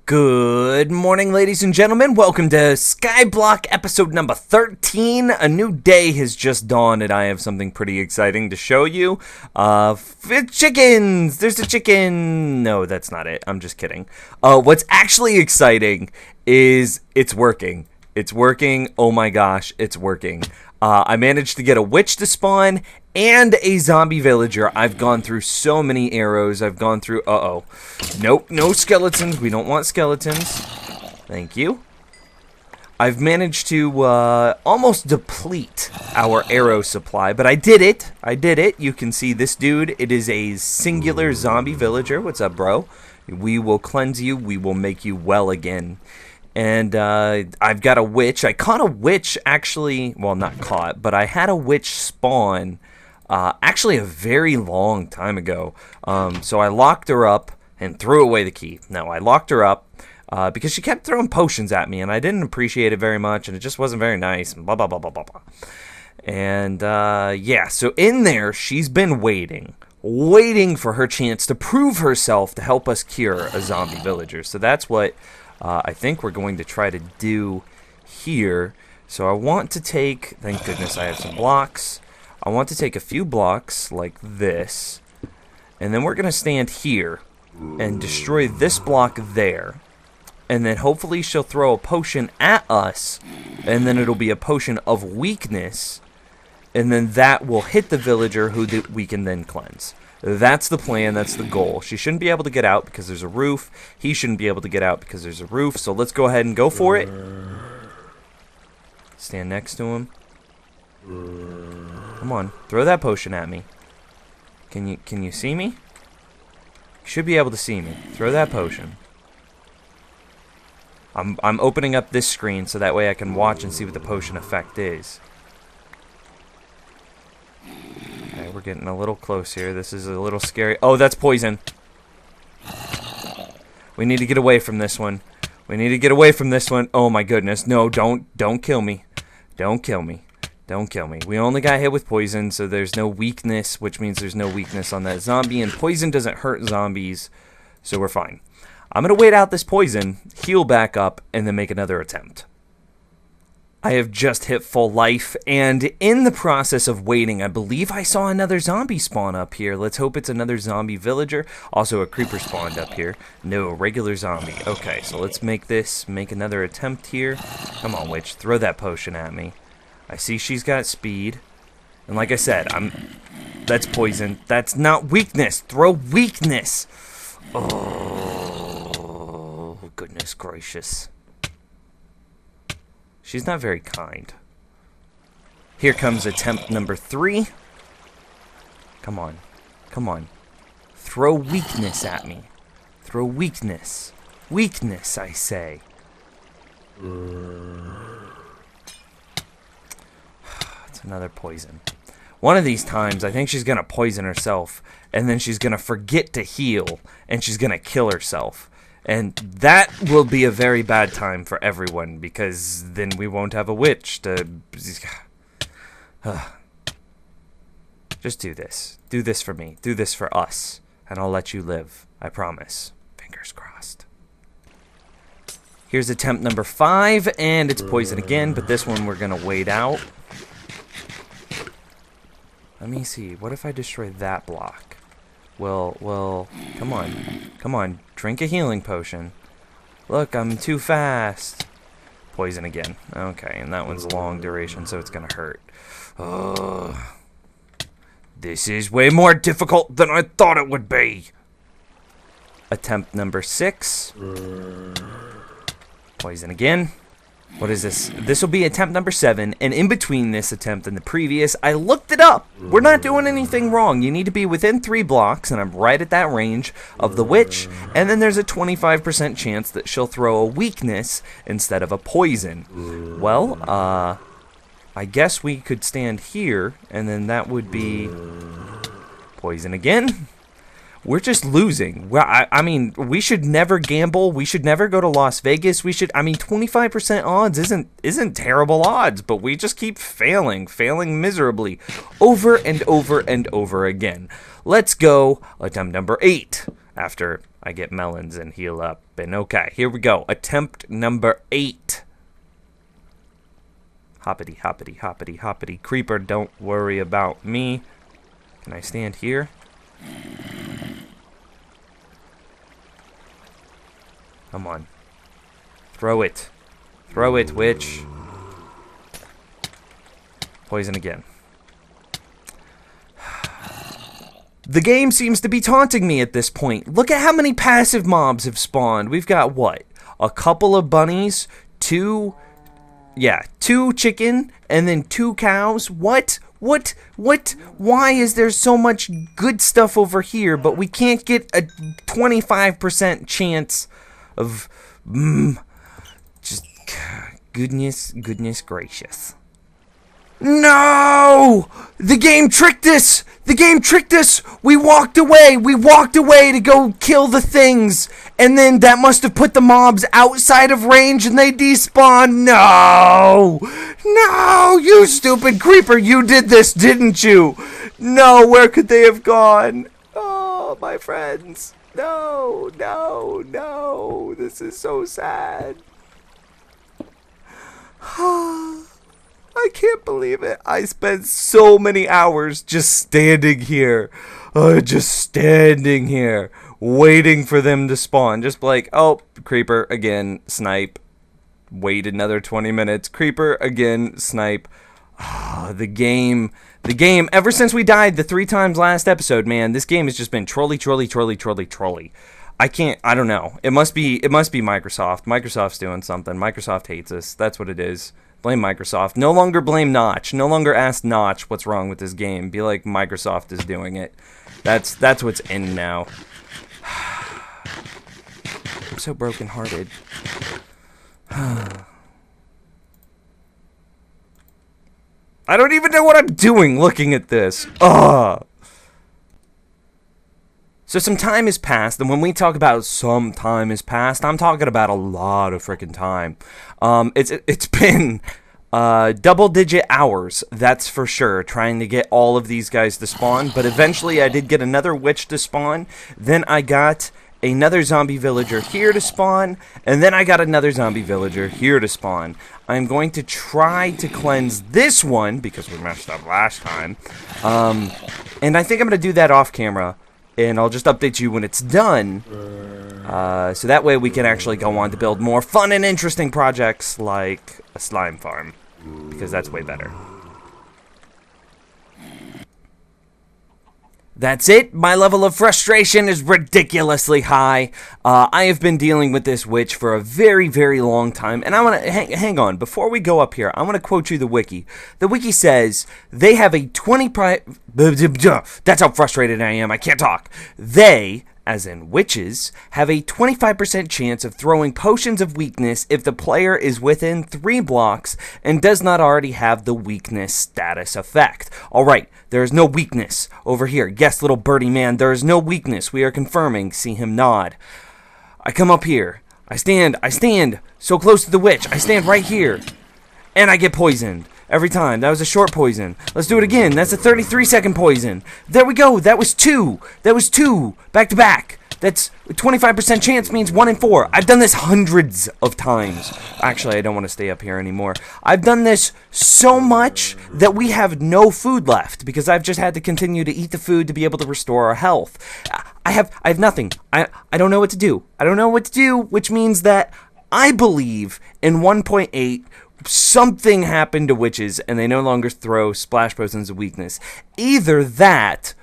Good morning, ladies and gentlemen. Welcome to Skyblock episode number 13. A new day has just dawned, and I have something pretty exciting to show you. Chickens! There's a chicken! No, that's not it. I'm just kidding. What's actually exciting is it's working. It's working. Oh my gosh, it's working. I managed to get a witch to spawn and a zombie villager. I've gone through so many arrows. I've gone through... Nope, no skeletons. We don't want skeletons. Thank you. I've managed to almost deplete our arrow supply, but I did it. You can see this dude. It is a singular zombie villager. What's up, bro? We will cleanse you. We will make you well again. And I've got a witch. I caught a witch, actually. Well, not caught, but I had a witch spawn actually a very long time ago. So I locked her up and threw away the key. No, I locked her up because she kept throwing potions at me, and I didn't appreciate it very much, and it just wasn't very nice, and blah, blah, blah, blah, blah, blah. And, yeah, so in there, she's been waiting for her chance to prove herself to help us cure a zombie villager. So that's what... I think we're going to try to do here. So I want to take, thank goodness I have some blocks. I want to take a few blocks like this. And then we're going to stand here and destroy this block there. And then hopefully she'll throw a potion at us. And then it'll be a potion of weakness. And then that will hit the villager who we can then cleanse. That's the plan, that's the goal. She shouldn't be able to get out because there's a roof. He shouldn't be able to get out because there's a roof. So let's go ahead and go for it. Stand next to him. Come on, throw that potion at me. Can you see me? You should be able to see me. Throw that potion. I'm opening up this screen so that way I can watch and see what the potion effect is. We're getting a little close here. This is a little scary. Oh, that's poison. We need to get away from this one. We need to get away from this one. Oh my goodness. No, don't kill me. Don't kill me. Don't kill me. We only got hit with poison, so there's no weakness, which means there's no weakness on that zombie, and poison doesn't hurt zombies, so we're fine. I'm going to wait out this poison, heal back up, and then make another attempt. I have just hit full life, and in the process of waiting, I believe I saw another zombie spawn up here. Let's hope it's another zombie villager. Also, a creeper spawned up here. No, a regular zombie. Okay, so let's make another attempt here. Come on, witch, throw that potion at me. I see she's got speed. And like I said, that's poison. That's not weakness. Throw weakness. Oh, goodness gracious. She's not very kind. Here comes attempt number 3. Come on. Come on. Throw weakness at me. Throw weakness. Weakness, I say. It's another poison. One of these times, I think she's going to poison herself, and then she's going to forget to heal, and she's going to kill herself. And that will be a very bad time for everyone, because then we won't have a witch to... Just do this. Do this for me. Do this for us. And I'll let you live. I promise. Fingers crossed. Here's attempt number 5, and it's poison again, but this one we're going to wait out. Let me see. What if I destroy that block? Well, come on. Come on. Drink a healing potion. Look, I'm too fast. Poison again. Okay, and that one's long duration, so it's gonna hurt. Oh, this is way more difficult than I thought it would be. Attempt number 6. Poison again. What is this? This will be attempt number 7, and in between this attempt and the previous, I looked it up. We're not doing anything wrong. You need to be within 3 blocks, and I'm right at that range of the witch, and then there's a 25% chance that she'll throw a weakness instead of a poison. Well, I guess we could stand here, and then that would be poison again. We're just losing. Well, I mean, we should never gamble. We should never go to Las Vegas. We should. I mean, 25% odds isn't terrible odds, but we just keep failing miserably, over and over and over again. Let's go attempt number 8. After I get melons and heal up. And okay, here we go. Attempt number 8. Hoppity, hoppity, hoppity, hoppity. Creeper, don't worry about me. Can I stand here? Come on. Throw it. Throw it, witch. Poison again. The game seems to be taunting me at this point. Look at how many passive mobs have spawned. We've got, what? A couple of bunnies, 2 chicken, and then 2 cows. What? Why is there so much good stuff over here, but we can't get a 25% chance of, just, goodness gracious. No! The game tricked us! The game tricked us! We walked away! We walked away to go kill the things! And then that must have put the mobs outside of range and they despawned! No! No! You stupid creeper! You did this, didn't you? No! Where could they have gone? Oh, my friends! No! No! No! This is so sad. I can't believe it. I spent so many hours just standing here. Just standing here. Waiting for them to spawn. Just like, oh, creeper again, snipe. Wait another 20 minutes. Creeper again, snipe. The game, ever since we died the 3 times last episode, man, this game has just been trolley. I don't know. It must be Microsoft. Microsoft's doing something. Microsoft hates us. That's what it is. Blame Microsoft. No longer blame Notch. No longer ask Notch what's wrong with this game. Be like, Microsoft is doing it. That's what's in now. I'm so brokenhearted. I don't even know what I'm doing looking at this. Ugh. So some time has passed, and when we talk about some time has passed, I'm talking about a lot of freaking time. It's been double-digit hours, that's for sure, trying to get all of these guys to spawn, but eventually I did get another witch to spawn, then I got another zombie villager here to spawn, and then I got another zombie villager here to spawn. I'm going to try to cleanse this one, because we messed up last time, and I think I'm going to do that off camera. And I'll just update you when it's done, so that way we can actually go on to build more fun and interesting projects like a slime farm, because that's way better. That's it. My level of frustration is ridiculously high. I have been dealing with this witch for a very, very long time. And I want to hang on. Before we go up here, I want to quote you the wiki. The wiki says they have a 20... That's how frustrated I am. I can't talk. They, as in witches, have a 25% chance of throwing potions of weakness if the player is within 3 blocks and does not already have the weakness status effect. Alright, there is no weakness over here. Yes, little birdie man, there is no weakness. We are confirming. See him nod. I come up here. I stand so close to the witch. I stand right here. And I get poisoned. Every time. That was a short poison. Let's do it again. That's a 33-second poison. There we go. That was 2. That was 2. Back to back. That's 25% chance means 1 in 4. I've done this hundreds of times. Actually, I don't want to stay up here anymore. I've done this so much that we have no food left because I've just had to continue to eat the food to be able to restore our health. I have nothing. I don't know what to do. I don't know what to do, which means that I believe in 1.8 something happened to witches and they no longer throw splash potions of weakness. Either that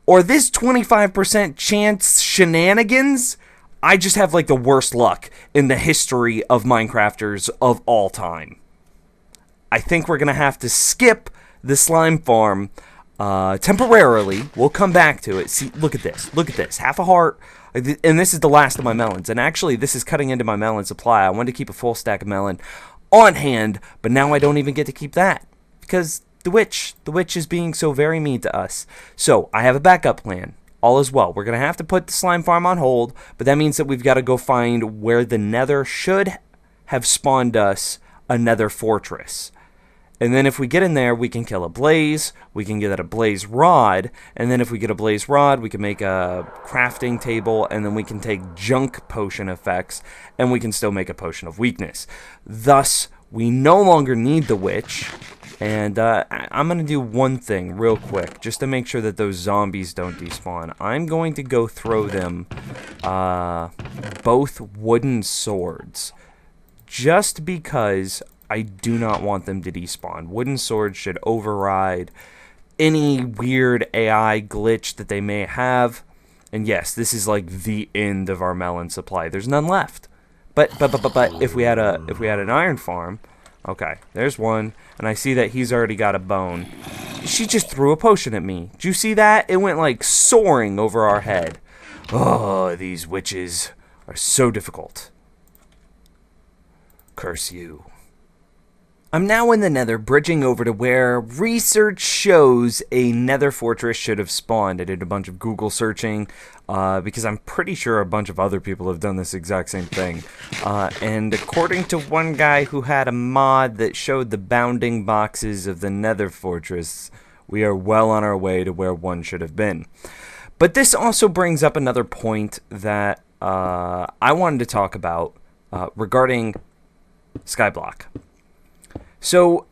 or this 25% chance shenanigans, I just have like the worst luck in the history of Minecrafters of all time. I think we're going to have to skip the slime farm temporarily. We'll come back to it. See, look at this. Look at this. Half a heart. And this is the last of my melons. And actually, this is cutting into my melon supply. I wanted to keep a full stack of melon on hand, but now I don't even get to keep that because the witch is being so very mean to us. So I have a backup plan. All is well. We're going to have to put the slime farm on hold, but that means that we've got to go find where the Nether should have spawned us a Nether Fortress. And then if we get in there, we can kill a blaze, we can get a blaze rod, and then if we get a blaze rod, we can make a crafting table, and then we can take junk potion effects, and we can still make a potion of weakness. Thus, we no longer need the witch, and I'm going to do one thing real quick, just to make sure that those zombies don't despawn. I'm going to go throw them both wooden swords, just because I do not want them to despawn. Wooden swords should override any weird AI glitch that they may have. And yes, this is like the end of our melon supply. There's none left. But if we had an iron farm, okay, there's one, and I see that he's already got a bone. She just threw a potion at me. Did you see that? It went like soaring over our head. Oh, these witches are so difficult. Curse you. I'm now in the Nether, bridging over to where research shows a Nether Fortress should have spawned. I did a bunch of Google searching, because I'm pretty sure a bunch of other people have done this exact same thing. And according to one guy who had a mod that showed the bounding boxes of the Nether Fortress, we are well on our way to where one should have been. But this also brings up another point that I wanted to talk about regarding Skyblock. So,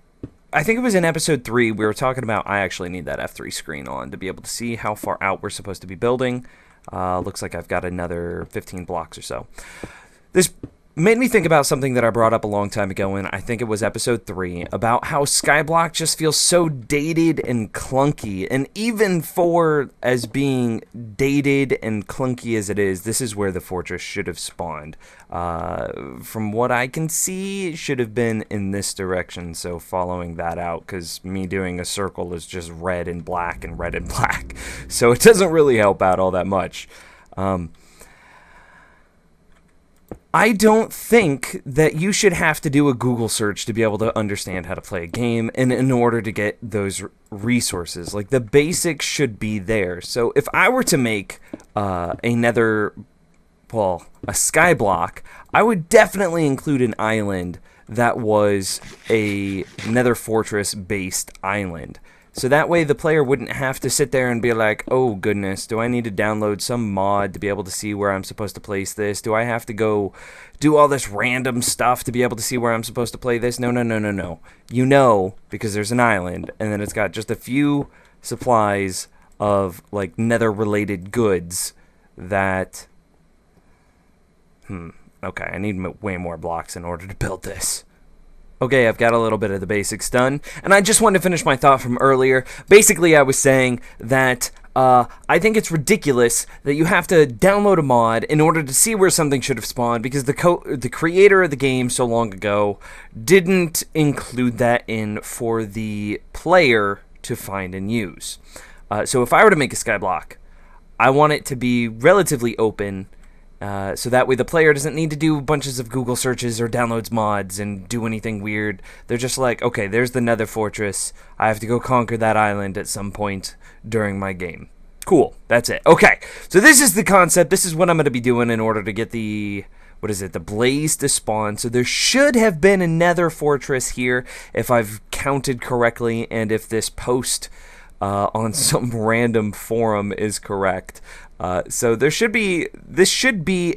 I think it was in episode 3, we were talking about, I actually need that F3 screen on to be able to see how far out we're supposed to be building. Looks like I've got another 15 blocks or so. This made me think about something that I brought up a long time ago in, I think it was episode 3, about how Skyblock just feels so dated and clunky. And even for as being dated and clunky as it is, this is where the fortress should have spawned. From what I can see, it should have been in this direction, so following that out, because me doing a circle is just red and black and red and black. So it doesn't really help out all that much. I don't think that you should have to do a Google search to be able to understand how to play a game and in order to get those resources. Like, the basics should be there. So if I were to make a Skyblock, I would definitely include an island that was a Nether Fortress based island. So that way the player wouldn't have to sit there and be like, oh goodness, do I need to download some mod to be able to see where I'm supposed to place this? Do I have to go do all this random stuff to be able to see where I'm supposed to play this? No. You know, because there's an island, and then it's got just a few supplies of, like, nether-related goods that... Okay, I need way more blocks in order to build this. Okay, I've got a little bit of the basics done, and I just wanted to finish my thought from earlier. Basically, I was saying that I think it's ridiculous that you have to download a mod in order to see where something should have spawned, because the creator of the game so long ago didn't include that in for the player to find and use. So if I were to make a Skyblock, I want it to be relatively open, so that way the player doesn't need to do bunches of Google searches or downloads mods and do anything weird. They're just like, okay, there's the Nether Fortress. I have to go conquer that island at some point during my game. Cool, that's it. Okay, so this is the concept. This is what I'm going to be doing in order to get the... the blaze to spawn. So there should have been a Nether Fortress here if I've counted correctly, and if this post on some random forum is correct. So this should be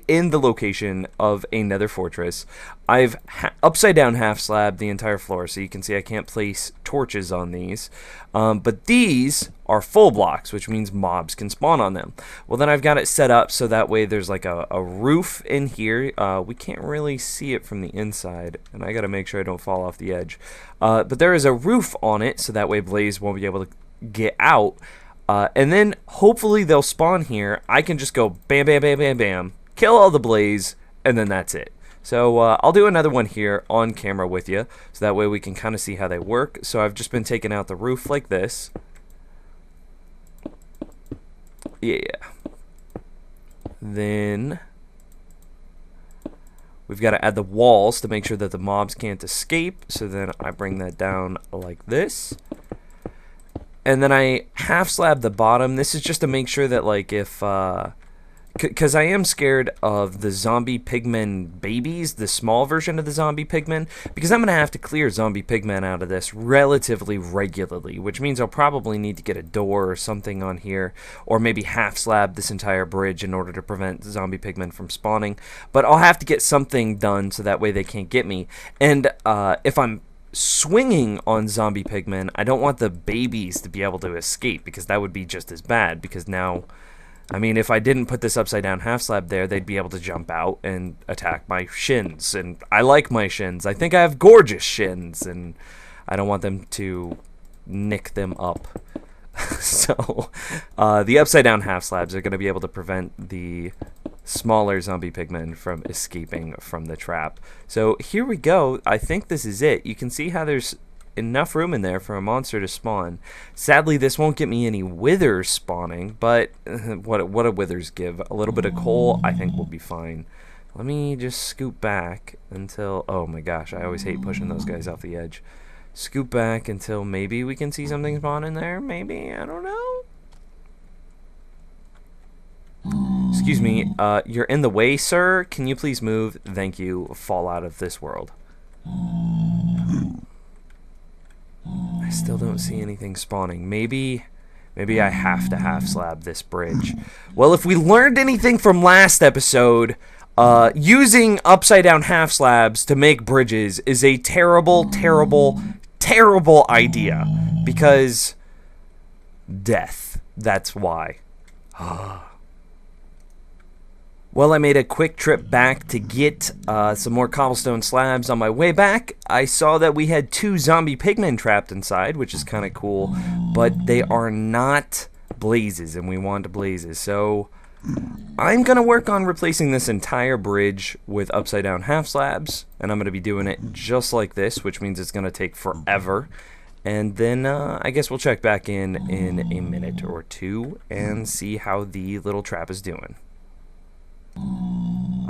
in the location of a Nether Fortress. I've upside down half slabbed the entire floor, so you can see I can't place torches on these. But these are full blocks, which means mobs can spawn on them. Well, then I've got it set up so that way there's like a roof in here. We can't really see it from the inside, and I gotta make sure I don't fall off the edge. But there is a roof on it, so that way Blaze won't be able to get out. And then hopefully they'll spawn here. I can just go bam, bam, bam, bam, bam, kill all the blaze, and then that's it. So I'll do another one here on camera with you, so that way we can kind of see how they work. So I've just been taking out the roof like this. Yeah. Then we've got to add the walls to make sure that the mobs can't escape. So then I bring that down like this. And then I half slab the bottom. This is just to make sure that, like, if because I am scared of the zombie pigmen babies, the small version of the zombie pigmen, because I'm going to have to clear zombie pigmen out of this relatively regularly, which means I'll probably need to get a door or something on here, or maybe half slab this entire bridge in order to prevent zombie pigmen from spawning. But I'll have to get something done so that way they can't get me. And if I'm swinging on zombie pigmen, I don't want the babies to be able to escape, because that would be just as bad, because now, I mean, if I didn't put this upside down half slab there, they'd be able to jump out and attack my shins, and I like my shins. I think I have gorgeous shins, and I don't want them to nick them up. So the upside down half slabs are going to be able to prevent the smaller zombie pigmen from escaping from the trap. So here we go. I think this is it. You can see how there's enough room in there for a monster to spawn. Sadly, this won't get me any withers spawning, but what do withers give? A little bit of coal, I think we'll be fine. Let me just scoop back until, oh my gosh, I always hate pushing those guys off the edge. Scoop back until maybe we can see something spawn in there. Maybe, I don't know. Excuse me, you're in the way, sir. Can you please move? Thank you. Fall out of this world. I still don't see anything spawning. Maybe I have to half slab this bridge. Well, if we learned anything from last episode, using upside down half slabs to make bridges is a terrible, terrible, terrible idea. Because death. That's why. Well, I made a quick trip back to get some more cobblestone slabs. On my way back, I saw that we had 2 zombie pigmen trapped inside, which is kind of cool, but they are not blazes, and we want blazes. So I'm going to work on replacing this entire bridge with upside down half slabs, and I'm going to be doing it just like this, which means it's going to take forever. And then I guess we'll check back in a minute or two and see how the little trap is doing.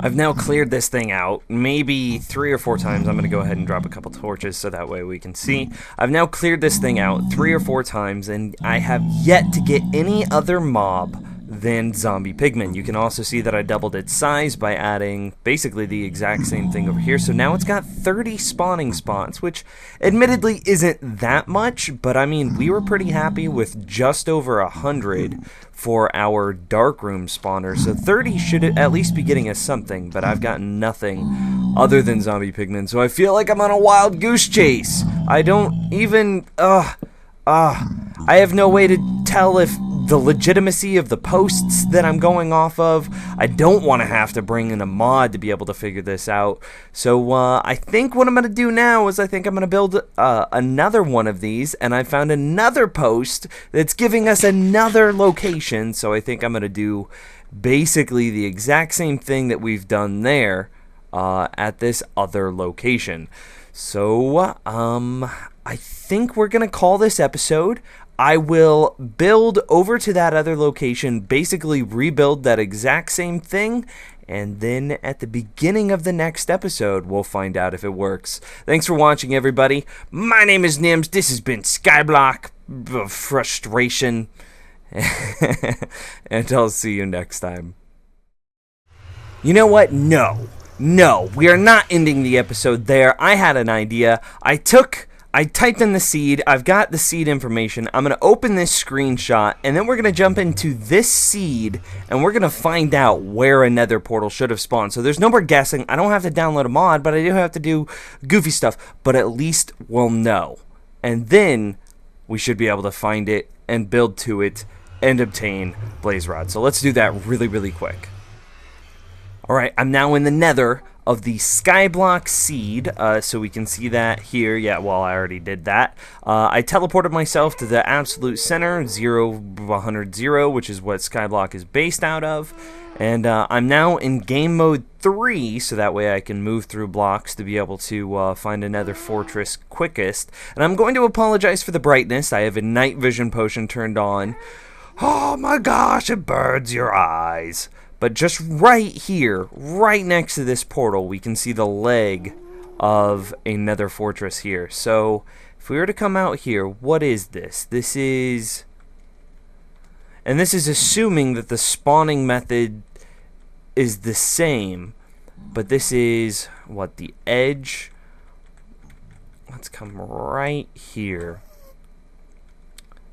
I've now cleared this thing out, maybe 3 or 4 times. I'm going to go ahead and drop a couple torches so that way we can see. I've now cleared this thing out 3 or 4 times, and I have yet to get any other mob than zombie pigmen. You can also see that I doubled its size by adding basically the exact same thing over here. So now it's got 30 spawning spots, which admittedly isn't that much, but I mean, we were pretty happy with just over 100 for our darkroom spawner, so 30 should at least be getting us something, but I've got nothing other than zombie pigmen, so I feel like I'm on a wild goose chase. I don't even, I have no way to tell if the legitimacy of the posts that I'm going off of. I don't want to have to bring in a mod to be able to figure this out. So I think what I'm going to do now is I think I'm going to build another one of these, and I found another post that's giving us another location. So I think I'm going to do basically the exact same thing that we've done there at this other location. So I think we're going to call this episode. I will build over to that other location, basically rebuild that exact same thing, and then at the beginning of the next episode, we'll find out if it works. Thanks for watching, everybody. My name is Nims. This has been Skyblock Frustration, and I'll see you next time. You know what? No, we are not ending the episode there. I had an idea. I typed in the seed. I've got the seed information. I'm going to open this screenshot, and then we're going to jump into this seed, and we're going to find out where a nether portal should have spawned. So there's no more guessing. I don't have to download a mod, but I do have to do goofy stuff. But at least we'll know. And then we should be able to find it and build to it and obtain blaze rod. So let's do that really, really quick. Alright, I'm now in the nether of the Skyblock seed, so we can see that here. Yeah, well, I already did that. I teleported myself to the absolute center, 0, 100, 0, which is what Skyblock is based out of. And I'm now in game mode 3, so that way I can move through blocks to be able to find a Nether Fortress quickest. And I'm going to apologize for the brightness. I have a night vision potion turned on. Oh my gosh, it burns your eyes. But just right here, right next to this portal, we can see the leg of a Nether Fortress here. So, if we were to come out here, what is this? This is... And this is assuming that the spawning method is the same, but this is what the edge. Let's come right here.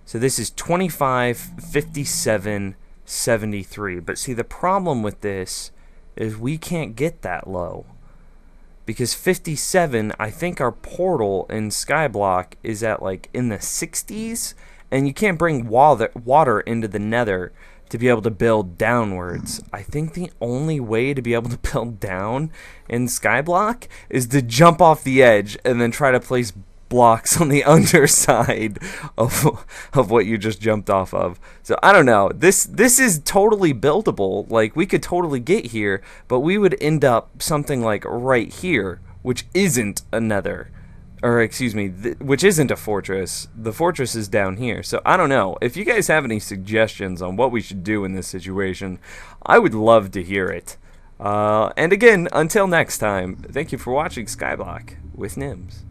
So this is 25, 57, 73. But see, the problem with this is we can't get that low. Because 57, I think our portal in Skyblock is at like in the 60s. And you can't bring water into the nether to be able to build downwards. I think the only way to be able to build down in Skyblock is to jump off the edge and then try to place blocks on the underside of what you just jumped off of. So I don't know. This is totally buildable. Like, we could totally get here, but we would end up something like right here, which isn't a nether. Or, excuse me, which isn't a fortress. The fortress is down here. So, I don't know. If you guys have any suggestions on what we should do in this situation, I would love to hear it. And again, until next time, thank you for watching Skyblock with Nims.